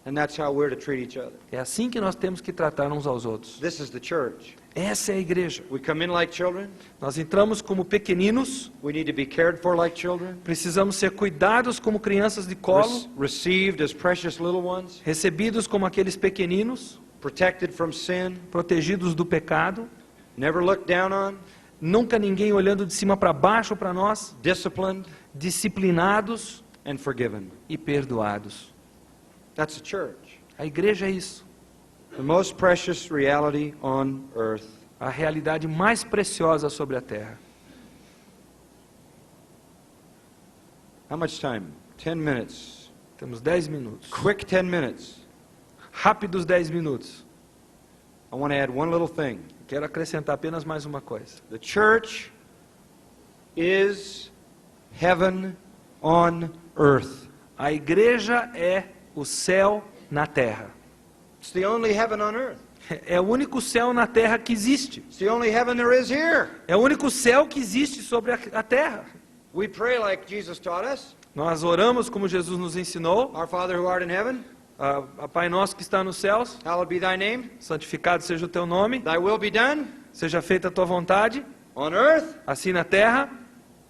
And that's how we're to treat each other. É assim que nós temos que tratar uns aos outros. This is the church. Essa é a igreja. We come in like children. Nós entramos como pequeninos, We need to be cared for like children. precisamos ser cuidados como crianças de colo, Received as precious little ones. recebidos como aqueles pequeninos, Protected from sin. protegidos do pecado, Never looked down on. nunca ninguém olhando de cima para baixo para nós, Disciplined disciplinados and forgiven. e perdoados. That's the church. A igreja é isso. The most precious reality on earth. a realidade mais preciosa sobre a terra. How much time? 10 minutes. Temos 10 minutos. Quick 10 minutes. Rápidos 10 minutos. I want to add one little thing. Quero acrescentar apenas mais uma coisa. The church is heaven on earth. A igreja é o céu na terra. It's the only heaven on earth. É o único céu na terra que existe. It's the only heaven there is here. É o único céu que existe sobre a terra. We pray like Jesus taught us. Nós oramos como Jesus nos ensinou. Our Father who art in heaven, Pai nosso que está nos céus, hallowed be thy name. santificado seja o teu nome, Thy will be done seja feita a tua vontade, on earth assim na terra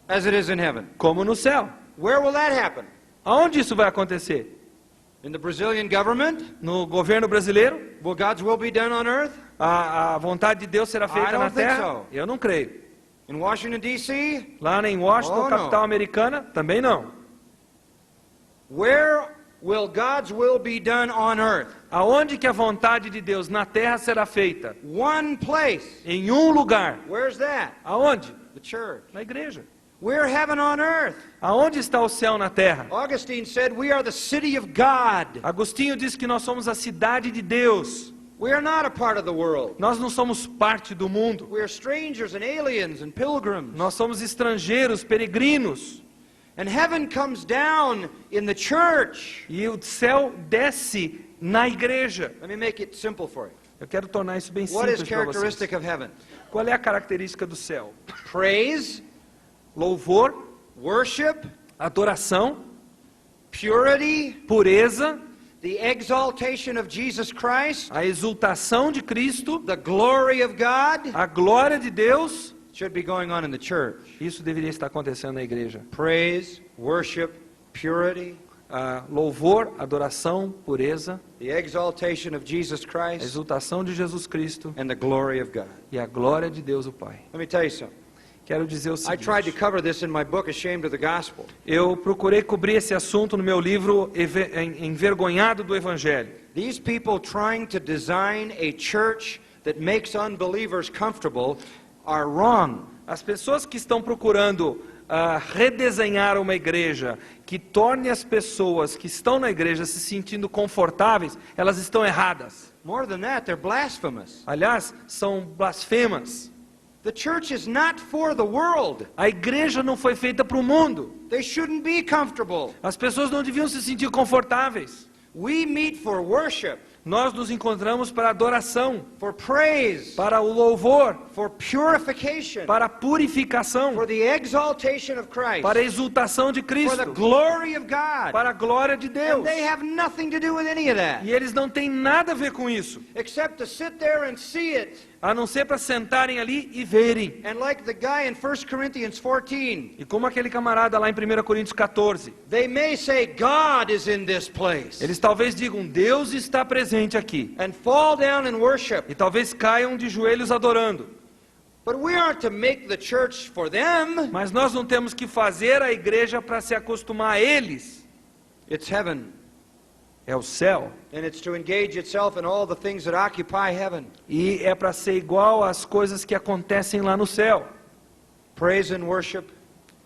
as it is in heaven. como no céu. Where will that happen? Aonde isso vai acontecer? In the Brazilian government? No governo brasileiro? Will God's will be done on earth? A vontade de Deus será I feita don't na think terra? so. Eu não creio. In Washington, D.C.? Lá em Washington, Oh, capital não. americana, também não. Where will God's will be done on earth? Aonde que a vontade de Deus na terra será feita? One place. Em um lugar. Where's that? Aonde? The church. Na igreja. We're heaven on earth. Aonde está o céu na terra? Augustine said we are the city of God. Agostinho disse que nós somos a cidade de Deus. We are not a part of the world. Nós não somos parte do mundo. We are strangers and aliens and pilgrims. Nós somos estrangeiros, peregrinos. And heaven comes down in the church. E o céu desce na igreja. Let me make it simple for you. Eu quero tornar isso bem What is simples para vocês. characteristic of heaven? Qual é a característica do céu? Praise, Louvor, worship, adoração, purity, pureza, the exaltation of Jesus Christ, a exultação de Cristo, the glory of God a glória de Deus. should be going on in the church. Isso deveria estar acontecendo na igreja. Praise, worship, purity, Louvor, adoração, pureza, the exaltation of Jesus a Christ, exultação de Jesus Cristo and the glory of God. e a glória de Deus o Pai. Let me tell you something. Quero dizer o I tried to seguinte. cover this in my book, Ashamed of the Gospel. Eu procurei cobrir esse assunto no meu livro Envergonhado do Evangelho. These people trying to design a church that makes unbelievers comfortable are wrong. As pessoas que estão procurando redesenhar uma igreja que torne as pessoas que estão na igreja se sentindo confortáveis, elas estão erradas. More than that, they're blasphemous. Aliás, são blasfemas. The church is not for the world. A igreja não foi feita para o mundo. They shouldn't be comfortable. As pessoas não deviam se sentir confortáveis. We meet for worship, Nós nos encontramos para adoração, for praise, para o louvor, for purification, para a purificação, for the exaltation of Christ, para a exultação de for the Cristo, glory of God. para a glória de And Deus. they have nothing to do with any of that, E eles não têm nada a ver com isso, except to sit there and see it. a não ser para sentarem ali e verem. And like the guy in 1 Corinthians 14, E como aquele camarada lá em 1 Coríntios 14, they may say, God is in this place, eles talvez digam, Deus está presente aqui. and fall down and worship. E talvez caiam de joelhos adorando. But we aren't to make the church for them. Mas nós não temos que fazer a igreja para se acostumar a eles. It's heaven, É o céu. and it's to engage itself in all the things that occupy heaven. E é para ser igual às coisas que acontecem lá no céu. Praise and worship,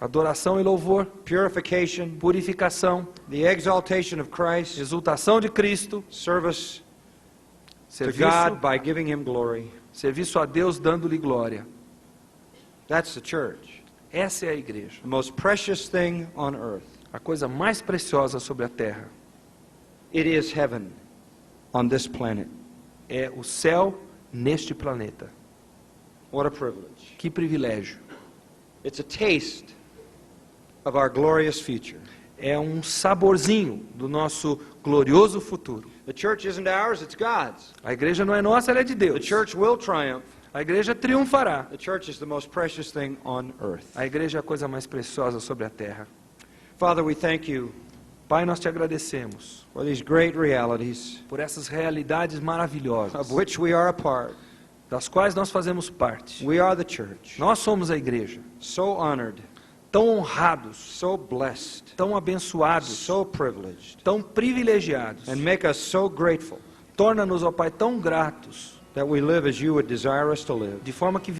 Adoração e louvor, purification, purificação, the exaltation of Christ, exultação de Cristo, service to serviço, God by giving Him glory. serviço a Deus dando-lhe glória. That's the church. Essa é a igreja. The most precious thing on earth. A coisa mais preciosa sobre a terra It is heaven on this planet. é o céu neste planeta. What a privilege. Que privilégio. It's a taste of our glorious future. É um saborzinho do nosso glorioso futuro. The church isn't ours, it's God's. A igreja não é nossa, ela é de The Deus. church will triumph. A igreja triunfará. The church is the most precious thing on earth. A igreja é a coisa mais preciosa sobre a terra. Father, we thank you Pai, nós te agradecemos for these great realities por essas realidades maravilhosas, of which we are a part. das quais nós fazemos parte. We are the church. Nós somos a igreja, So honored, tão honrados, so blessed, tão abençoados, so privileged, tão privilegiados. and make us so grateful Torna-nos, ó Pai, tão gratos that we live as you would desire us to live. de forma que